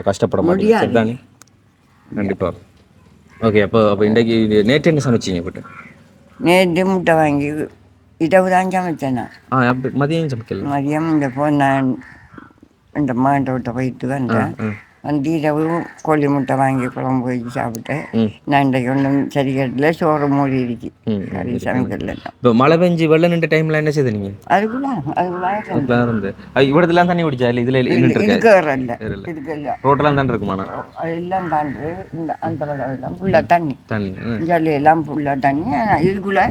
[SPEAKER 1] கஷ்டப்பட மாட்டீங்க. சரிதானே? கண்டிப்பாக. ஓகே, அப்போ இன்றைக்கி நேற்று என்ன சமைச்சிங்க? போட்டு
[SPEAKER 2] நேற்று முட்டை வாங்கி இரவு தான் சமைச்சேன்.
[SPEAKER 1] அப்படி மதியம் சமைக்கல?
[SPEAKER 2] மதியம் இந்த நான் இந்த மாட்டை விட்ட போயிட்டு வந்தேன். வந்து இரவு கோழி முட்டை வாங்கி குழம்பு வச்சு சாப்பிட்டேன். நான் இன்றைக்கு ஒன்றும் சரி கட்டல, சோறு மூடி இருக்கு, கறி சமைக்கல.
[SPEAKER 1] இப்போ மழை பெஞ்சு வெள்ளம் நின்ற டைமில் என்ன செய்த நீங்கள்?
[SPEAKER 2] அதுக்குள்ள
[SPEAKER 1] இருந்து இவ்வளோலாம் தண்ணி பிடிச்சா இல்லை? இதில்
[SPEAKER 2] இதுக்கெல்லாம்
[SPEAKER 1] ரோட்டெல்லாம் தான் இருக்குமாண்ணா?
[SPEAKER 2] எல்லாம் தாண்டு இந்த அந்த எல்லாம் ஃபுல்லாக தண்ணி ஜல்லியெல்லாம் ஃபுல்லாக தண்ணி. இதுக்குள்ள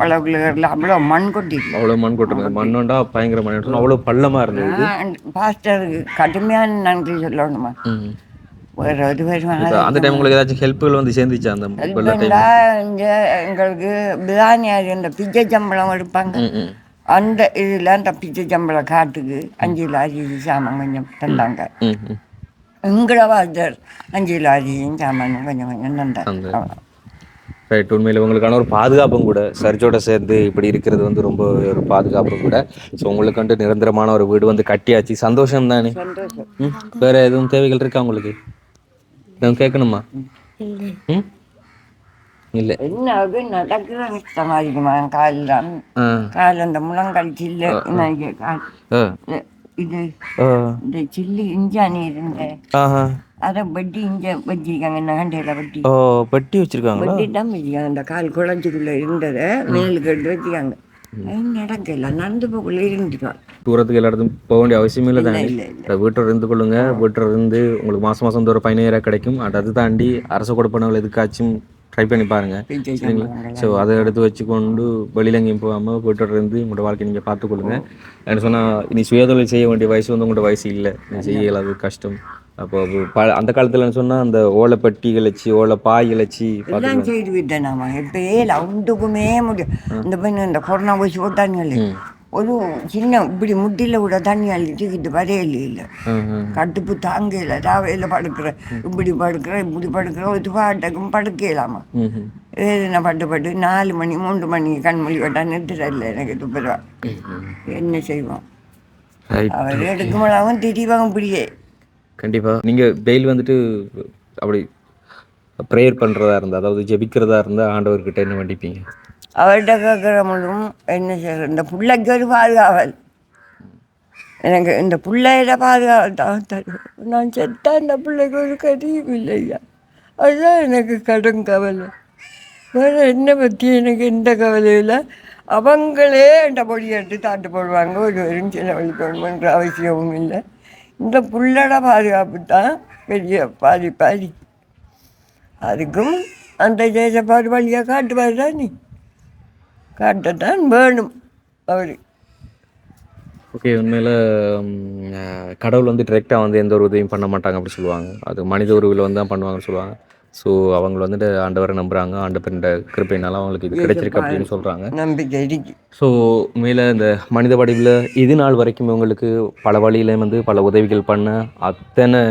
[SPEAKER 2] பழகுள்ள அவ்வளோ மண் கொட்டிருக்கு.
[SPEAKER 1] அவ்வளோ மண் கொட்டுறது, மண்ணோண்டா பயங்கர மண், அவ்வளோ பள்ளமாக இருந்தது.
[SPEAKER 2] பாஸ்டருக்கு கடுமையான நன்றி சொல்லணுமா. வேறு ஒரு
[SPEAKER 1] இப்போ அந்த டைம் உங்களுக்கு ஏதாச்சும் ஹெல்ப்புகள் வந்து சேர்ந்துச்சா அந்த வெள்ள டைம்?
[SPEAKER 2] ஹெல்ப்ண்டா இங்கே எங்களுக்கு பிளானியார் இந்த பிச்சை சம்பளம் எடுப்பாங்க அந்த இதில் அந்த பிச்சை சம்பளம் காட்டுக்கு 5 கிலோ அரிசி சாமான் கொஞ்சம் தந்தாங்க. எங்களை வாசர் 5 கிலோ அரிசியும் சாமானும் கொஞ்சம் கொஞ்சம் தந்தாங்க.
[SPEAKER 1] ரைட். உண்மையில் உங்களுக்கான ஒரு பாதுகாப்பும் கூட சர்ச்சோட சேர்ந்து இப்படி இருக்கிறது வந்து ரொம்ப ஒரு பாதுகாப்பும் கூட. ஸோ உங்களுக்கு வந்து நிரந்தரமான ஒரு வீடு வந்து கட்டியாச்சு, சந்தோஷம் தானே?
[SPEAKER 2] சந்தோஷம்.
[SPEAKER 1] வேறு எதுவும் தேவைகள் இருக்கா உங்களுக்கு? எதுவும் கேட்கணுமா? இல்லை.
[SPEAKER 2] என்ன நடக்கிற கஷ்டமாதிக்குமா காலில் அந்த முழங்கால் சில்லு இது இந்த சில்லு இஞ்சானி இருந்தேன் அதை வட்டி இஞ்ச வச்சிருக்காங்க. நகண்டையில வட்டி
[SPEAKER 1] வட்டி வச்சிருக்காங்க.
[SPEAKER 2] வட்டி தான் வச்சிருக்காங்க. அந்த கால் குழஞ்சுக்குள்ள இருந்ததை மேலுக்கு எடுத்து வச்சுக்காங்க. நடக்கல, நடந்து போக்குள்ள இருந்துட்டோம்.
[SPEAKER 1] தூரத்துக்கு எல்லா இடத்துக்கும் போக வேண்டிய அவசியமே இல்லை தானே. வீட்டில் இருந்து கொள்ளுங்க. வீட்டில் இருந்து உங்களுக்கு மாதம் மாதம் ஒரு 15,000 கிடைக்கும். அது தாண்டி அரசு கொடுப்பனவர்கள் எதுக்காச்சும் ட்ரை பண்ணி பாருங்க, சரிங்களா? ஸோ அதை எடுத்து வச்சுக்கொண்டு வெளியில் எங்கேயும் போகாமல் வீட்டில் இருந்து உங்களோட வாழ்க்கை நீங்கள் பார்த்துக்கொள்ளுங்க. என்ன சொன்னால் இனி சுயதொழில் செய்ய வேண்டிய வயசு வந்து உங்களோட வயசு இல்லை, செய்ய இயலாது, கஷ்டம். அப்போ அந்த காலத்தில் சொன்னால் அந்த ஓலைப்பட்டி கிளச்சி ஓலை பாய் கிளச்சி
[SPEAKER 2] எல்லாம் செய்து விட்டேன். நாம இப்போ ஒன்றுக்குமே முடியும். இந்த பெண்ணு இந்த கொரோனா ஊசி போட்டானுங்களே, ஒரு சின்ன இப்படி முட்டியில் விட தண்ணி அள்ளிட்டுக்கிட்டு வரையில இல்லை, கட்டுப்பு தாங்கல. ராவையில் படுக்கிறேன், இப்படி படுக்கிற ஒரு பாட்டுக்கும் படுக்கலாமா. வேதனை பட்டு 4 மணி 3 மணி கண்மொழி விட்டா நிறுத்துறதில்லை எனக்கு துப்புரவா. என்ன செய்வோம்? அவர் எடுக்கும்போதாகவும் திரிவாங்க இப்படியே.
[SPEAKER 1] கண்டிப்பாக நீங்கள் டெய்லி வந்துட்டு அப்படி ப்ரேயர் பண்ணுறதா இருந்தால், அதாவது ஜெபிக்கிறதா இருந்தால் ஆண்டவர்கிட்ட என்ன வேண்டிப்பீங்க?
[SPEAKER 2] அவர்கிட்ட கேட்குற முழுவதும் என்ன செய்கிற, இந்த பிள்ளைக்கு ஒரு பாதுகாவல், எனக்கு இந்த பிள்ளையில பாதுகாவல் தான் தருவேன். நான் செத்தா இந்த பிள்ளைக்கு ஒரு கதியும் இல்லையா, அதுதான் எனக்கு கடும் கவலை. வேறு என்ன பற்றி எனக்கு எந்த கவலையில் அவங்களே என்ற பொடி எடுத்து தாட்டு போடுவாங்க. ஒரு வெறும் செலவழிக்கணுன்ற அவசியமும் இல்லை. இந்த புள்ளோட பாதுகாப்பு தான் பெரிய பாதி. அதுக்கும் அந்த தேசப்பாடு வழியாக காட்டுவார் தான், நீ காட்டத்தான் வேணும் அவர்.
[SPEAKER 1] ஓகே. உண்மையில் கடவுள் வந்து டிரெக்டாக வந்து எந்த ஒரு உதவியும் பண்ண மாட்டாங்க அப்படி சொல்லுவாங்க. அது மனித உருவில் வந்து தான் பண்ணுவாங்கன்னு சொல்லுவாங்க. ஸோ அவங்க வந்துட்டு ஆண்டவரை நம்புகிறாங்க, ஆண்டவரின் கிருபையினால அவங்களுக்கு இது கிடைச்சிருக்கு அப்படின்னு சொல்கிறாங்க.
[SPEAKER 2] நம்பிக்கை இருக்கு.
[SPEAKER 1] ஸோ உண்மையில் இந்த மனித வடிவில் இது நாள் வரைக்கும் இவங்களுக்கு பல வழியில் வந்து பல உதவிகள் பண்ண அத்தனை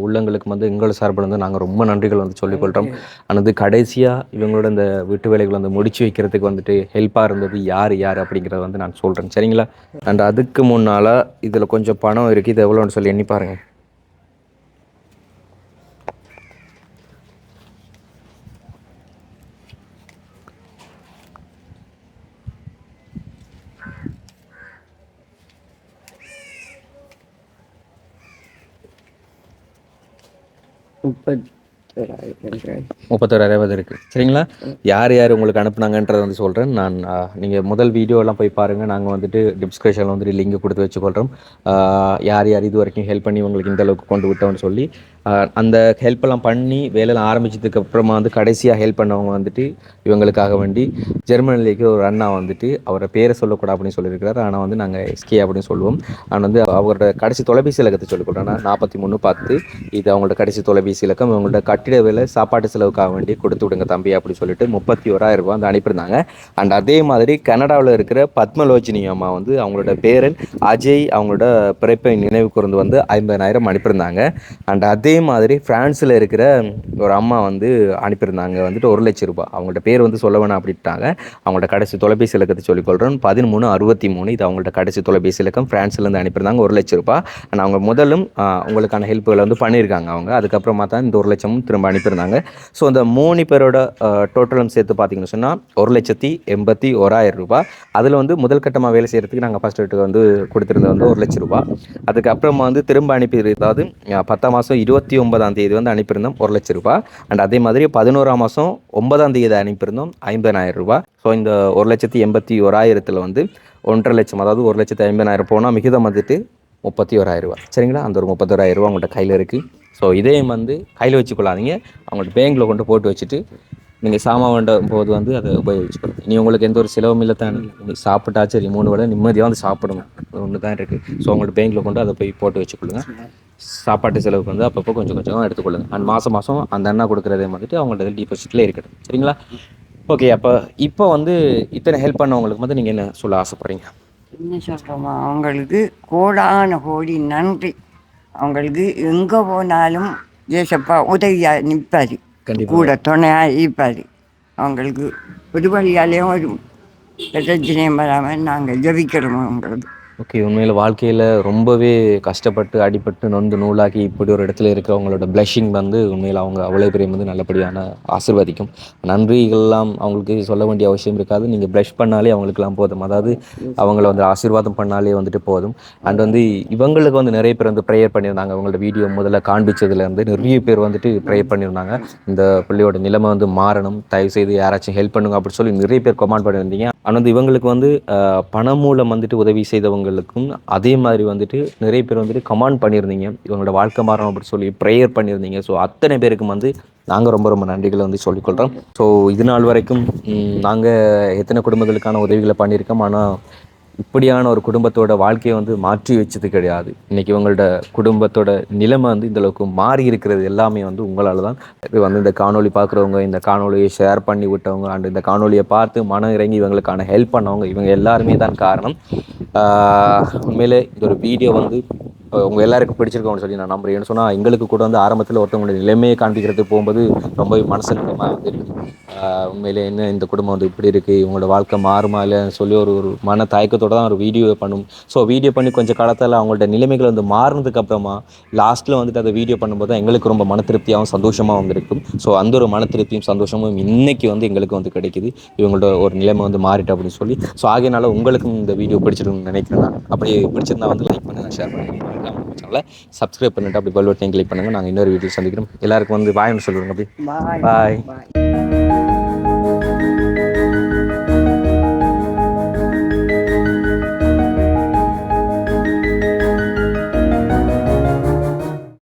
[SPEAKER 1] உள்ளங்களுக்கு வந்து எங்களோட சார்பில் வந்து நாங்கள் ரொம்ப நன்றிகள் வந்து சொல்லிக்கொள்கிறோம். ஆனால் கடைசியாக இவங்களோட இந்த வீட்டு வேலைகள் வந்து முடிச்சு வைக்கிறதுக்கு வந்துட்டு ஹெல்ப்பாக இருந்தது யார் அப்படிங்கிறத வந்து நான் சொல்கிறேன், சரிங்களா? அண்ட் அதுக்கு முன்னால் இதில் கொஞ்சம் பணம் இருக்குது, இது எவ்வளோன்னு சொல்லி எண்ணி பாருங்கள். $31,000 இருக்குது, சரிங்களா? யார் உங்களுக்கு அனுப்புனாங்கன்றதை வந்து சொல்கிறேன் நான். நீங்கள் முதல் வீடியோலாம் போய் பாருங்கள். நாங்கள் வந்துட்டு டிஸ்கிரிப்ஷனில் வந்துட்டு லிங்க் கொடுத்து வச்சுக்கொள்கிறோம். யார் இது வரைக்கும் ஹெல்ப் பண்ணி உங்களுக்கு இந்த அளவுக்கு கொண்டு விட்டோம்னு சொல்லி அந்த ஹெல்ப்பெல்லாம் பண்ணி வேலையெல்லாம் ஆரம்பிச்சதுக்கு அப்புறமா வந்து கடைசியாக ஹெல்ப் பண்ணவங்க வந்துட்டு இவங்களுக்காக வேண்டி ஜெர்மனிலேக்கு ஒரு அண்ணா வந்துட்டு அவரை பேரை சொல்லக்கூடாது அப்படின்னு சொல்லியிருக்கிறார். ஆனால் வந்து நாங்கள் எஸ்கே அப்படின்னு சொல்லுவோம். ஆனால் வந்து அவரோட கடைசி தொலைபேசி இலக்கத்தை சொல்லிக்கொள்கிறேன். 4310 இது அவங்களோட கடைசி தொலைபேசி இலக்கம். இவங்களோட கட்டிட வேலை சாப்பாட்டு செலவுக்காக வேண்டி கொடுத்து விடுங்க தம்பி அப்படின்னு சொல்லிட்டு $31,000 வந்து அனுப்பியிருந்தாங்க. அண்ட் அதே மாதிரி கனடாவில் இருக்கிற பத்மலோச்சினி அம்மா வந்து அவங்களோட பேரன் அஜய் அவங்களோட பிறப்பை நினைவு கூர்ந்து வந்து 50,000 அனுப்பியிருந்தாங்க. அண்ட் அதே மாதிரி ஃப்ரான்ஸில் இருக்கிற ஒரு அம்மா வந்து அனுப்பியிருந்தாங்க வந்துட்டு $1,00,000. அவங்கள்ட்ட பேர் வந்து சொல்ல வேணாம் அப்படின்ட்டாங்க. அவங்களோட கடைசி தொலைபேசி இலக்கத்தை சொல்லிக்கொள்கிறோம். 1363 இது அவங்கள்ட்ட கடைசி தொலைபேசி இலக்கம். ஃப்ரான்ஸ்லேருந்து அனுப்பியிருந்தாங்க $1,00,000. அண்ட் அவங்க முதலும் உங்களுக்கான ஹெல்ப்புகளை வந்து பண்ணியிருக்காங்க அவங்க. அதுக்கப்புறமா தான் இந்த 1,00,000 திரும்ப அனுப்பியிருந்தாங்க. ஸோ அந்த 3 பேரோட டோட்டலும் சேர்த்து பார்த்தீங்கன்னு சொன்னால் $1,81,000. அதில் வந்து முதல் கட்டமாக வேலை செய்கிறதுக்கு நாங்கள் ஃபஸ்ட் ரேட்டுக்கு வந்து கொடுத்துருந்தது வந்து $1,00,000. அதுக்கப்புறமா வந்து திரும்ப அனுப்பி, அதாவது 10ஆம் மாதம் 29ஆம் தேதி வந்து அனுப்பியிருந்தோம் $1,00,000. அண்ட் அதே மாதிரி 11ஆம் மாதம் 9ஆம் தேதி அனுப்பியிருந்தோம் $50,000. ஸோ இந்த $1,81,000 வந்து 1,50,000, அதாவது $1,50,000 போனால் மிகுதம் வந்துட்டு $31,000, சரிங்களா? அந்த ஒரு $31,000 உங்கள்கிட்ட கையில் இருக்குது. ஸோ இதையும் வந்து கையில் வச்சுக்கொள்ளாதீங்க, அவங்கள்ட்ட பேங்கில் கொண்டு போட்டு வச்சுட்டு நீங்கள் சாமான் வேண்டும் போது வந்து அதை உபயோகிச்சுக்கணும். இனி உங்களுக்கு எந்த ஒரு செலவும் இல்லை தானே. நீங்கள் சாப்பிட்டா சரி 3 வேளை நிம்மதியாக வந்து சாப்பிடணும், ஒன்று தான் இருக்குது. ஸோ உங்கள்ட்ட பேங்கில் கொண்டு அதை போய் போட்டு வச்சுக்கொள்ளுங்க. சாப்பாட்டு செலவுக்கு வந்து அப்பப்போ கொஞ்சம் கொஞ்சம் எடுத்துக்கொள்ளுங்க. அண்ட் மாதம் மாதம் அந்த அண்ணா கொடுக்குறதே வந்துட்டு அவங்கள்ட்ட டிபாசிட்லேயே இருக்கட்டும். சரிங்களா? ஓகே. அப்போ இப்போ வந்து இத்தனை ஹெல்ப் பண்ணவங்களுக்கு வந்து நீங்கள் என்ன சொல்ல ஆசைப்பட்றீங்க?
[SPEAKER 2] என்ன சொல்கிறோமா, அவங்களுக்கு கோடான கோடி நன்றி. அவங்களுக்கு எங்கே போனாலும் ஏசப்பா உதவியாக நிற்பார்,
[SPEAKER 1] கண்டிப்பாக.
[SPEAKER 2] கூட துணையாக இருப்பார். அவங்களுக்கு ஒரு வழியாலேயும் ஒரு பிரச்சனையும் வராமல் நாங்கள் ஜெபிக்கிறோம் அவங்களுக்கு.
[SPEAKER 1] ஓகே. உண்மையில் வாழ்க்கையில் ரொம்பவே கஷ்டப்பட்டு அடிபட்டு நொந்து நூலாக்கி இப்படி ஒரு இடத்துல இருக்கிறவங்களோட பிளஷிங் வந்து உண்மையில் அவங்க அவ்வளோ பெரிய வந்து நல்லபடியான ஆசீர்வதிக்கும். நன்றிகள்லாம் அவங்களுக்கு சொல்ல வேண்டிய அவசியம் இருக்காது. நீங்கள் ப்ளஷ் பண்ணாலே அவங்களுக்குலாம் போதும். அதாவது அவங்கள வந்து ஆசீர்வாதம் பண்ணாலே வந்துட்டு போதும். அண்ட் வந்து இவங்களுக்கு வந்து நிறைய பேர் வந்து ப்ரேயர் பண்ணியிருந்தாங்க. அவங்களோட வீடியோ முதல்ல காண்பிச்சதுலேருந்து நிறைய பேர் வந்துட்டு ப்ரேயர் பண்ணியிருந்தாங்க. இந்த பிள்ளையோட நிலைமை வந்து மாறணும், தயவுசெய்து யாராச்சும் ஹெல்ப் பண்ணுங்க அப்படின்னு சொல்லி நிறைய பேர் கமெண்ட் பண்ணியிருந்தீங்க. ஆனால் வந்து இவங்களுக்கு வந்து பணம் மூலம் வந்துட்டு உதவி செய்தவங்களுக்கும் அதே மாதிரி வந்துட்டு நிறைய பேர் வந்துட்டு கமெண்ட் பண்ணியிருந்தீங்க, இவங்களோட வாழ்க்கை மாறணும் அப்படின்னு சொல்லி ப்ரேயர் பண்ணியிருந்தீங்க. ஸோ அத்தனை பேருக்கும் வந்து நாங்கள் ரொம்ப ரொம்ப நன்றிகளை வந்து சொல்லிக்கொள்கிறோம். ஸோ இது நாள் வரைக்கும் நாங்கள் எத்தனை குடும்பங்களுக்கான உதவிகளை பண்ணியிருக்கோம். ஆனால் இப்படியான ஒரு குடும்பத்தோட வாழ்க்கையை வந்து மாற்றி வச்சது கிடையாது. இன்றைக்கி இவங்களோட குடும்பத்தோட நிலைமை வந்து இந்தளவுக்கு மாறி இருக்கிறது எல்லாமே வந்து உங்களால் தான். இது வந்து இந்த காணொலி பார்க்குறவங்க, இந்த காணொலியை ஷேர் பண்ணி விட்டவங்க, அண்ட் இந்த காணொலியை பார்த்து மனம் இறங்கி இவங்களுக்கான ஹெல்ப் பண்ணவங்க, இவங்க எல்லாருமே தான் காரணம். உண்மையிலே இந்த ஒரு வீடியோ வந்து உங்கள் எல்லாருக்கும் பிடிச்சிருக்கோம்னு சொல்லி நான் நம்புறேன். ஏன்னு சொன்னால் எங்களுக்கு கூட வந்து ஆரம்பத்தில் ஒருத்தவங்களுடைய நிலைமையை காண்பிக்கிறதுக்கு போகும்போது ரொம்பவே மனசு நிலைமாக வந்து இருக்குது. உண்மையிலே என்ன இந்த குடும்பம் வந்து இப்படி இருக்குது, இவங்களோட வாழ்க்கை மாறுமா இல்லைன்னு சொல்லி ஒரு ஒரு மன தயக்கத்தோடு தான் ஒரு வீடியோ பண்ணும். ஸோ வீடியோ பண்ணி கொஞ்சம் காலத்தில் அவங்கள்ட்ட நிலைமைகள் வந்து மாறினதுக்கு அப்புறமா லாஸ்ட்டில் வந்துட்டு அதை வீடியோ பண்ணும்போது தான் எங்களுக்கு ரொம்ப மன திருப்தியாகவும் சந்தோஷமாக வந்திருக்கும். ஸோ அந்த ஒரு மன திருப்தியும் சந்தோஷமும் இன்றைக்கி வந்து எங்களுக்கு வந்து கிடைக்குது, இவங்களோட ஒரு நிலைமை வந்து மாறிட்டு அப்படின்னு சொல்லி. ஸோ ஆகையினால உங்களுக்கும் இந்த வீடியோ பிடிச்சிருக்குன்னு நினைக்கிறேன். நான் அப்படி பிடிச்சிருந்தா வந்து லைக் பண்ணுங்கள், ஷேர் பண்ணுங்கள், சேனலை சப்ஸ்கிரைப் பண்ணிட்டு அப்படி பெல் பட்டனை கிளிக் பண்ணுங்கள். நாங்கள் இன்னொரு வீடியோ சந்திக்கிறோம். எல்லாருக்கும் வந்து பாய்னு சொல்லுங்கள். அப்படி பாய்.